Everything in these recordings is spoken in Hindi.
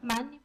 मान्य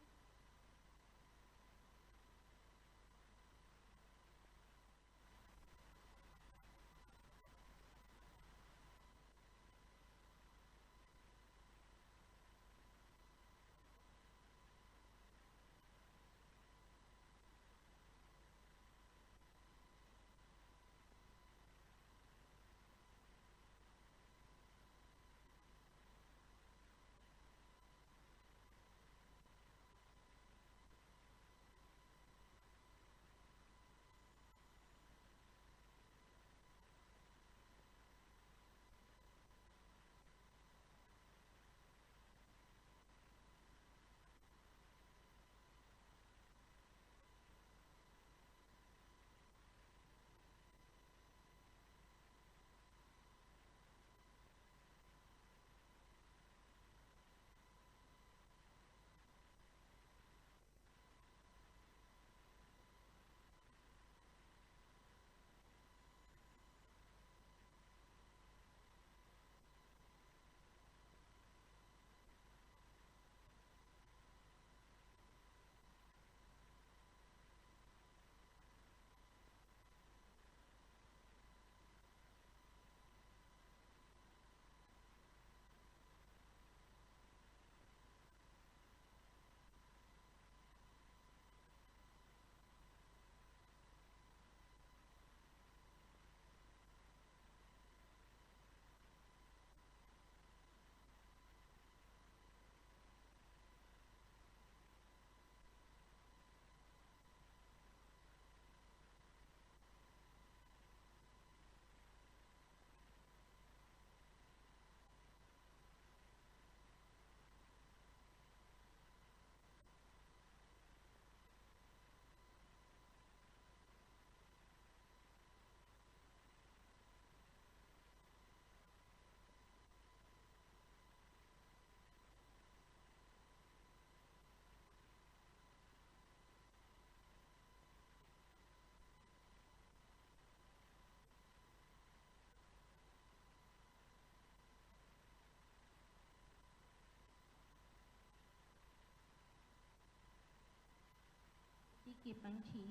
के पंछी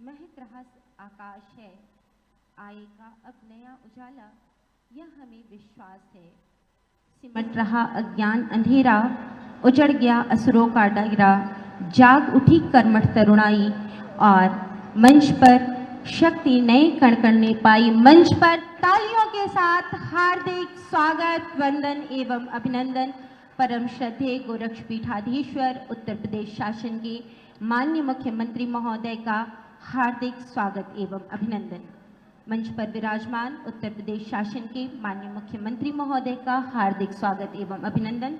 महक रहा आकाश है, आएगा अब नया उजाला, यह हमें विश्वास है। सिमट रहा अज्ञान अंधेरा, उजड़ गया असुरों का डेरा, जाग उठी कर्मठ तरुणाई और मंच पर शक्ति नए कण कण ने पाई। मंच पर तालियों के साथ हार्दिक स्वागत, वंदन एवं अभिनंदन परम श्रद्धेय गोरक्षपीठाधीश्वर उत्तर प्रदेश शासन के माननीय मुख्यमंत्री महोदय का हार्दिक स्वागत एवं अभिनंदन। मंच पर विराजमान उत्तर प्रदेश शासन के माननीय मुख्यमंत्री महोदय का हार्दिक स्वागत एवं अभिनंदन।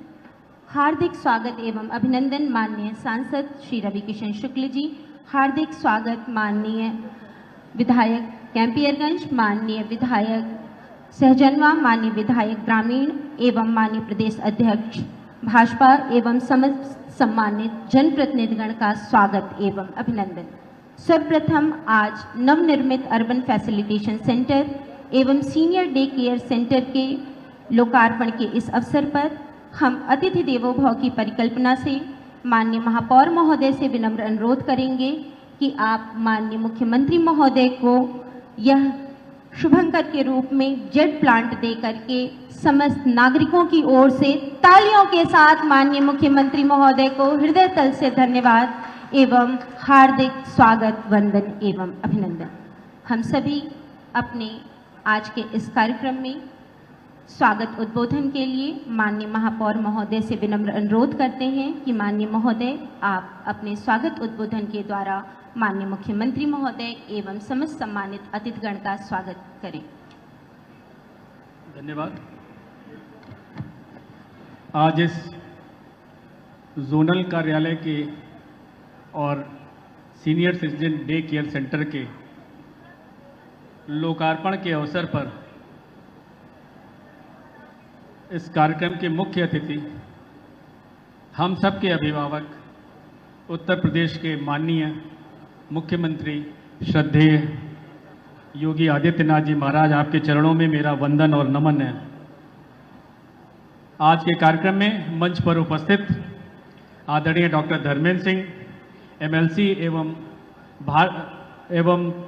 हार्दिक स्वागत एवं अभिनंदन माननीय सांसद श्री रवि किशन शुक्ल जी। हार्दिक स्वागत माननीय विधायक कैंपियरगंज, माननीय विधायक सहजनवा, माननीय विधायक ग्रामीण एवं माननीय प्रदेश अध्यक्ष भाजपा एवं समस्त सम्मानित जनप्रतिनिधिगण का स्वागत एवं अभिनंदन। सर्वप्रथम आज नवनिर्मित अर्बन फैसिलिटेशन सेंटर एवं सीनियर डे केयर सेंटर के लोकार्पण के इस अवसर पर हम अतिथि देवो भव की परिकल्पना से माननीय महापौर महोदय से विनम्र अनुरोध करेंगे कि आप माननीय मुख्यमंत्री महोदय को यह शुभंकर के रूप में जेट प्लांट दे करके समस्त नागरिकों की ओर से तालियों के साथ माननीय मुख्यमंत्री महोदय को हृदय तल से धन्यवाद एवं हार्दिक स्वागत, वंदन एवं अभिनंदन। हम सभी अपने आज के इस कार्यक्रम में स्वागत उद्बोधन के लिए माननीय महापौर महोदय से विनम्र अनुरोध करते हैं कि माननीय महोदय आप अपने स्वागत उद्बोधन के द्वारा माननीय मुख्यमंत्री महोदय एवं समस्त सम्मानित अतिथिगण का स्वागत करें। धन्यवाद। आज इस जोनल कार्यालय के और senior citizen day care centre के लोकार्पण के अवसर पर इस कार्यक्रम के मुख्य अतिथि हम सब के अभिभावक उत्तर प्रदेश के माननीय मुख्यमंत्री श्रद्धेय योगी आदित्यनाथ जी महाराज, आपके चरणों में मेरा वंदन और नमन है। आज के कार्यक्रम में मंच पर उपस्थित आदरणीय डॉक्टर धर्मेंद्र सिंह, एमएलसी एवं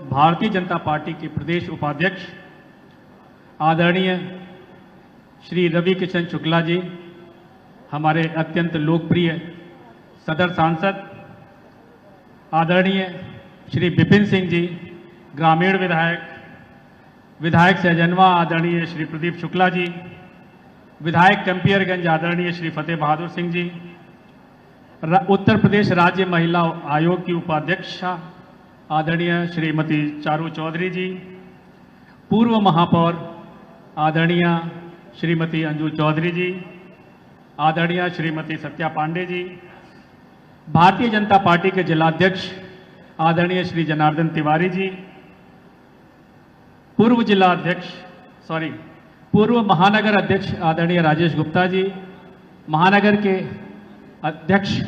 भारतीय जनता पार्टी के प्रदेश उपाध्यक्ष आदरणीय श्री रवि किशन शुक्ला जी, हमारे अत्यंत लोकप्रिय सदर सांसद आदरणीय श्री विपिन सिंह जी, ग्रामीण विधायक सहजनवा आदरणीय श्री प्रदीप शुक्ला जी, विधायक कंपियरगंज आदरणीय श्री फतेह बहादुर सिंह जी, उत्तर प्रदेश राज्य महिला आयोग की उपाध्यक्ष आदरणीय श्रीमती चारू चौधरी जी, पूर्व महापौर आदरणीय श्रीमती अंजू चौधरी जी, आदरणीय श्रीमती सत्या पांडे जी, भारतीय जनता पार्टी के जिलाध्यक्ष आदरणीय श्री जनार्दन तिवारी जी, पूर्व महानगर अध्यक्ष आदरणीय राजेश गुप्ता जी, महानगर के अध्यक्ष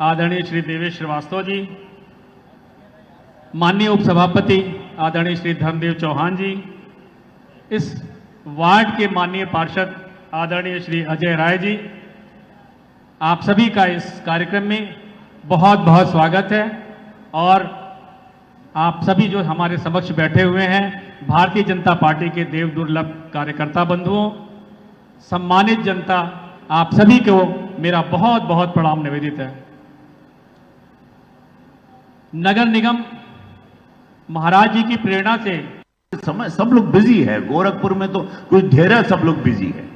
आदरणीय श्री देवेश श्रीवास्तव जी, माननीय उपसभापति आदरणीय श्री धर्मदेव चौहान जी, इस वार्ड के माननीय पार्षद आदरणीय श्री अजय राय जी, आप सभी का इस कार्यक्रम में बहुत बहुत स्वागत है। और आप सभी जो हमारे समक्ष बैठे हुए हैं, भारतीय जनता पार्टी के देव दुर्लभ कार्यकर्ता बंधुओं, सम्मानित जनता, आप सभी को मेरा बहुत बहुत प्रणाम निवेदित है। नगर निगम महाराज जी की प्रेरणा से समय सब लोग बिजी है, गोरखपुर में तो कुछ ढेर सब लोग बिजी है,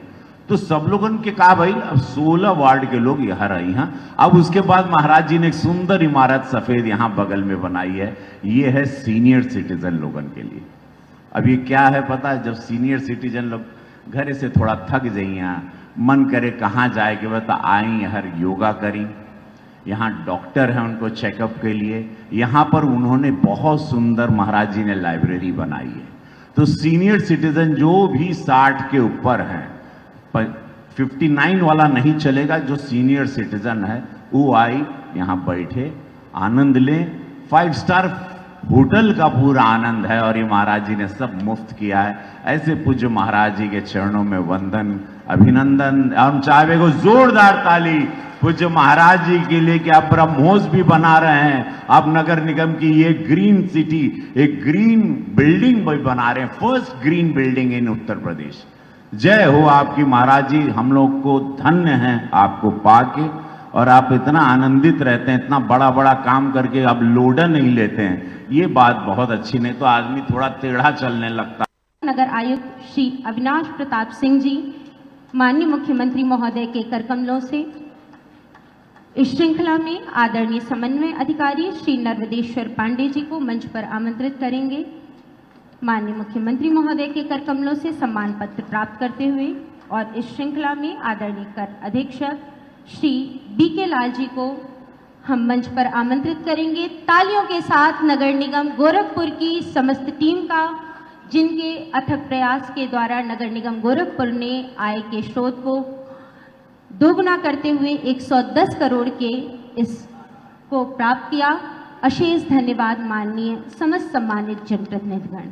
तो सब लोगों ने कहा भाई अब 16 वार्ड के लोग यहाँ रहे हैं। अब उसके बाद महाराज जी ने एक सुंदर इमारत सफेद यहाँ बगल में बनाई है, ये है सीनियर सिटीजन लोगों के लिए। अब ये क्या है पता है, जब सीनियर सिटीजन लोग घर से थोड़ा थक जाइए, मन करे कहाँ जाए के बता आई हर योगा करी, यहाँ डॉक्टर हैं उनको चेकअप के लिए, यहाँ पर उन्होंने बहुत सुंदर महाराज जी ने लाइब्रेरी बनाई है। तो सीनियर सिटीजन जो भी 60 के ऊपर हैं, 59 वाला नहीं चलेगा, जो सीनियर सिटीजन है वो आई यहाँ बैठे आनंद लें। 5 स्टार होटल का पूरा आनंद है और ये महाराज जी ने सब मुफ्त किया है। ऐसे पूज्य महाराज जी के चरणों में वंदन, अभिनंदन। हम चाहे को जोरदार ताली पूज्य महाराज जी के लिए कि आप ब्रह्मोस भी बना रहे हैं, आप नगर निगम की ये ग्रीन सिटी, एक ग्रीन बिल्डिंग भी बना रहे हैं, first green building in Uttar Pradesh. जय हो आपकी महाराज जी, हम लोग को धन्य है आपको पाके, और आप इतना आनंदित रहते हैं, इतना बड़ा बड़ा काम करके आप लोडर नहीं लेते हैं, ये बात बहुत अच्छी। नहीं तो आदमी थोड़ा टेढ़ा चलने लगता। नगर आयुक्त श्री अविनाश प्रताप सिंह जी, माननीय मुख्यमंत्री महोदय के कर कमलों से इस श्रृंखला में आदरणीय समन्वय अधिकारी श्री नर्मदेश्वर पांडे जी को मंच पर आमंत्रित करेंगे। माननीय मुख्यमंत्री महोदय के कर कमलों से सम्मान पत्र प्राप्त करते हुए और इस श्रृंखला में आदरणीय कर अधीक्षक श्री बीके लाल जी को हम मंच पर आमंत्रित करेंगे। तालियों के साथ नगर निगम गोरखपुर की समस्त टीम का, जिनके अथक प्रयास के द्वारा नगर निगम गोरखपुर ने आय के स्रोत को दोगुना करते हुए 110 करोड़ के इसको प्राप्त किया। अशेष धन्यवाद माननीय समस्त सम्मानित जनप्रतिनिधिगण।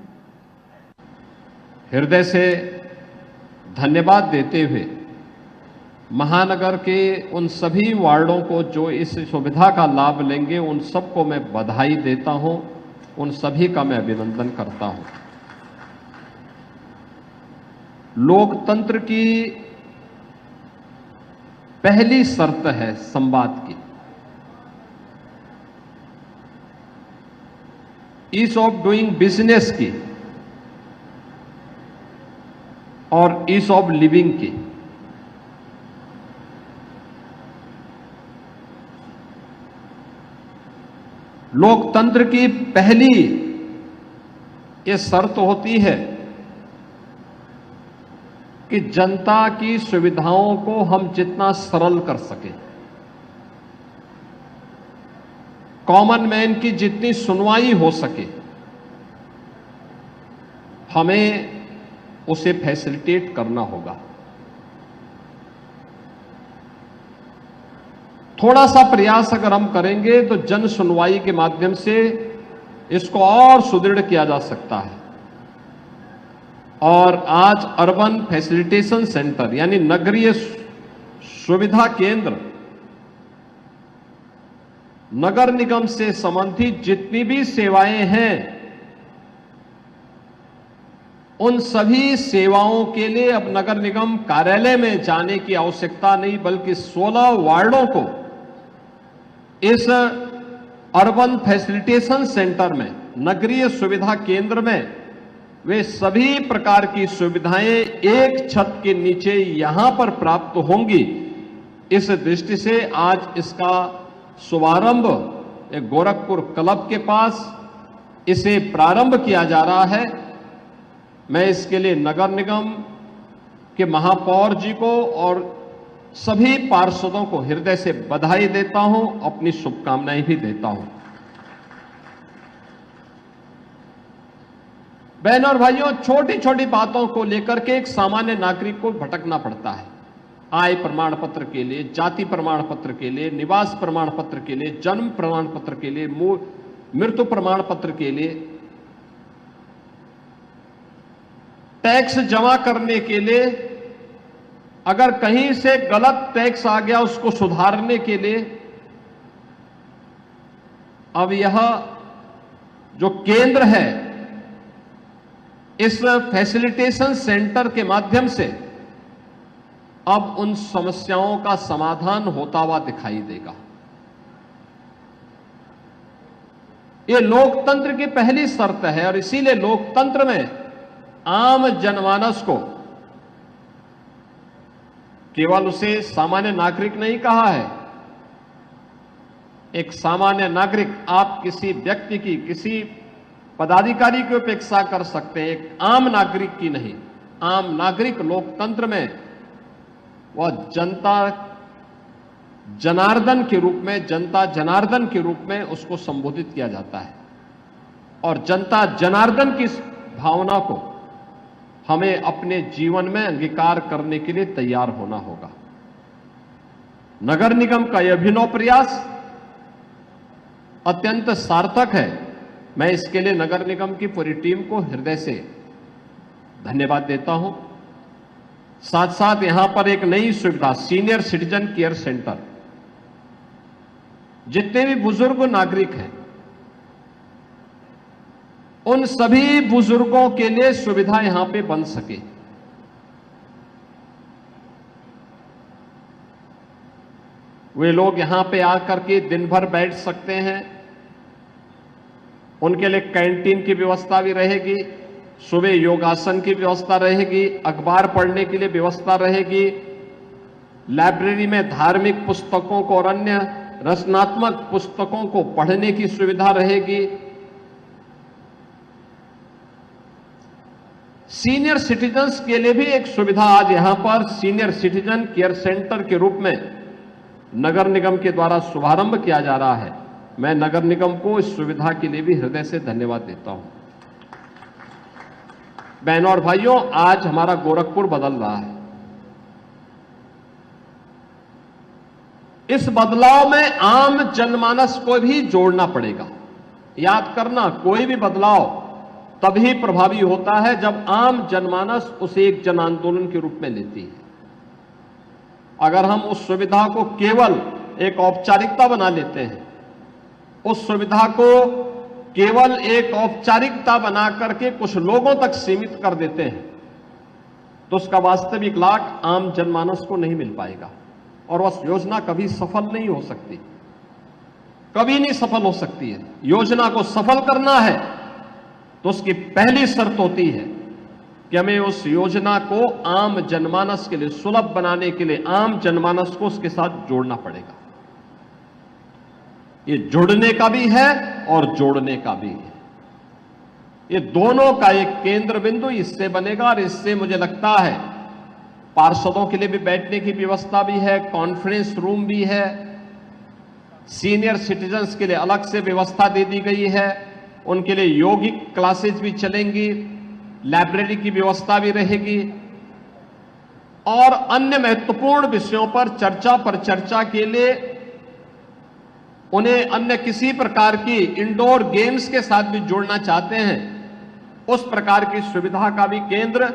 हृदय से धन्यवाद देते हुए महानगर के उन सभी वार्डों को जो इस सुविधा का लाभ लेंगे, उन सबको मैं बधाई देता हूं, उन सभी का मैं अभिनंदन करता हूं। लोकतंत्र की पहली शर्त है संवाद की, ईज ऑफ डूइंग बिजनेस की और ईज ऑफ लिविंग की। लोकतंत्र की पहली ये शर्त होती है कि जनता की सुविधाओं को हम जितना सरल कर सकें, कॉमन मैन की जितनी सुनवाई हो सके, हमें उसे फैसिलिटेट करना होगा। थोड़ा सा प्रयास अगर हम करेंगे तो जन सुनवाई के माध्यम से इसको और सुदृढ़ किया जा सकता है। और आज अर्बन फैसिलिटेशन सेंटर यानी नगरीय सुविधा केंद्र नगर निगम से संबंधित जितनी भी सेवाएं हैं, उन सभी सेवाओं के लिए अब नगर निगम कार्यालय में जाने की आवश्यकता नहीं, बल्कि 16 वार्डों को इस अर्बन फैसिलिटेशन सेंटर में, नगरीय सुविधा केंद्र में वे सभी प्रकार की सुविधाएं एक छत के नीचे यहां पर प्राप्त होंगी। इस दृष्टि से आज इसका शुभारंभ एक गोरखपुर क्लब के पास इसे प्रारंभ किया जा रहा है। मैं इसके लिए नगर निगम के महापौर जी को और सभी पार्षदों को हृदय से बधाई देता हूं, अपनी शुभकामनाएं भी देता हूं। बहनों और भाइयों, छोटी छोटी बातों को लेकर के एक सामान्य नागरिक को भटकना पड़ता है। आय प्रमाण पत्र के लिए, जाति प्रमाण पत्र के लिए, निवास प्रमाण पत्र के लिए, जन्म प्रमाण पत्र के लिए, मृत्यु प्रमाण पत्र के लिए, टैक्स जमा करने के लिए, अगर कहीं से गलत टैक्स आ गया उसको सुधारने के लिए। अब यह जो केंद्र है, इस फैसिलिटेशन सेंटर के माध्यम से अब उन समस्याओं का समाधान होता हुआ दिखाई देगा। यह लोकतंत्र की पहली शर्त है और इसीलिए लोकतंत्र में आम जनमानस को, केवल उसे सामान्य नागरिक नहीं कहा है। एक सामान्य नागरिक, आप किसी व्यक्ति की, किसी पदाधिकारी की उपेक्षा कर सकते हैं, एक आम नागरिक की नहीं। आम नागरिक लोकतंत्र में वह जनता जनार्दन के रूप में, जनता जनार्दन के रूप में उसको संबोधित किया जाता है। और जनता जनार्दन की भावना को हमें अपने जीवन में अंगीकार करने के लिए तैयार होना होगा। नगर निगम का यह अभिनव प्रयास अत्यंत सार्थक है। मैं इसके लिए नगर निगम की पूरी टीम को हृदय से धन्यवाद देता हूं। साथ साथ यहां पर एक नई सुविधा, सीनियर सिटीजन केयर सेंटर, जितने भी बुजुर्ग नागरिक हैं उन सभी बुजुर्गों के लिए सुविधा यहां पे बन सके। वे लोग यहां पे आकर के दिन भर बैठ सकते हैं। उनके लिए कैंटीन की व्यवस्था भी रहेगी, सुबह योगासन की व्यवस्था रहेगी, अखबार पढ़ने के लिए व्यवस्था रहेगी, लाइब्रेरी में धार्मिक पुस्तकों को और अन्य रचनात्मक पुस्तकों को पढ़ने की सुविधा रहेगी। सीनियर सिटीजन्स के लिए भी एक सुविधा आज यहां पर सीनियर सिटीजन केयर सेंटर के रूप में नगर निगम के द्वारा शुभारंभ किया जा रहा है। मैं नगर निगम को इस सुविधा के लिए भी हृदय से धन्यवाद देता हूं। बहनों और भाइयों, आज हमारा गोरखपुर बदल रहा है। इस बदलाव में आम जनमानस को भी जोड़ना पड़ेगा। याद करना, कोई भी बदलाव तभी प्रभावी होता है जब आम जनमानस उसे एक जन आंदोलन के रूप में लेती है। अगर हम उस सुविधा को केवल एक औपचारिकता बना लेते हैं, उस सुविधा को केवल एक औपचारिकता बना करके कुछ लोगों तक सीमित कर देते हैं, तो उसका वास्तविक लाभ आम जनमानस को नहीं मिल पाएगा और वह योजना कभी सफल नहीं हो सकती, कभी नहीं सफल हो सकती है। योजना को सफल करना है तो उसकी पहली शर्त होती है कि हमें उस योजना को आम जनमानस के लिए सुलभ बनाने के लिए आम जनमानस को उसके साथ जोड़ना पड़ेगा। ये जुड़ने का भी है और जोड़ने का भी है। ये दोनों का एक केंद्र बिंदु इससे बनेगा और इससे मुझे लगता है पार्षदों के लिए भी बैठने की व्यवस्था भी है, कॉन्फ्रेंस रूम भी है, सीनियर सिटीजन्स के लिए अलग से व्यवस्था दे दी गई है, उनके लिए योगिक क्लासेज भी चलेंगी, लाइब्रेरी की व्यवस्था भी रहेगी और अन्य महत्वपूर्ण विषयों पर चर्चा के लिए उन्हें अन्य किसी प्रकार की इंडोर गेम्स के साथ भी जोड़ना चाहते हैं, उस प्रकार की सुविधा का भी केंद्र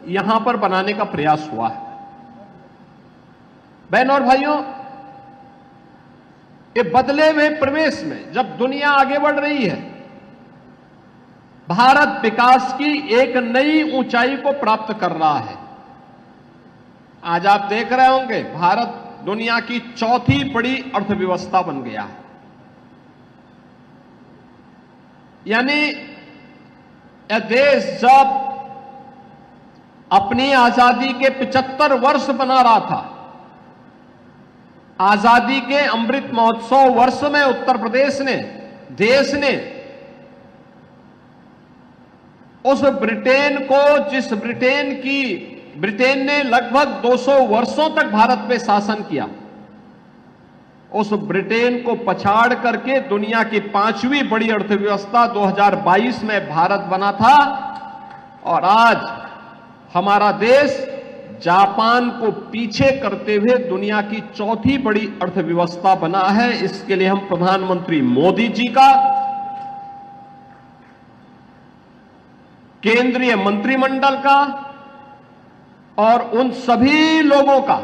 यहां पर बनाने का प्रयास हुआ है। बहनों और भाइयों, ये बदले हुए प्रवेश में जब दुनिया आगे बढ़ रही है, भारत विकास की एक नई ऊंचाई को प्राप्त कर रहा है। आज आप देख रहे होंगे भारत दुनिया की चौथी बड़ी अर्थव्यवस्था बन गया है। यानी यह देश जब अपनी आजादी के 75 वर्ष बना रहा था, आजादी के अमृत महोत्सव वर्ष में उत्तर प्रदेश ने, देश ने उस ब्रिटेन को, जिस ब्रिटेन ने लगभग 200 वर्षों तक भारत पे शासन किया, उस ब्रिटेन को पछाड़ करके दुनिया की 5वीं बड़ी अर्थव्यवस्था 2022 में भारत बना था। और आज हमारा देश जापान को पीछे करते हुए दुनिया की चौथी बड़ी अर्थव्यवस्था बना है। इसके लिए हम प्रधानमंत्री मोदी जी का, केंद्रीय मंत्रिमंडल का और उन सभी लोगों का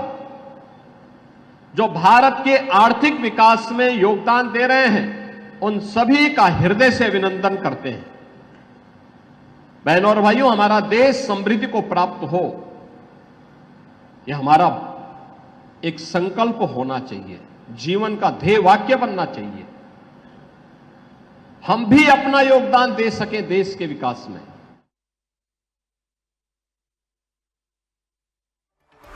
जो भारत के आर्थिक विकास में योगदान दे रहे हैं, उन सभी का हृदय से अभिनंदन करते हैं। बहनों और भाइयों, हमारा देश समृद्धि को प्राप्त हो, यह हमारा एक संकल्प होना चाहिए, जीवन का ध्येय वाक्य बनना चाहिए। हम भी अपना योगदान दे सके देश के विकास में।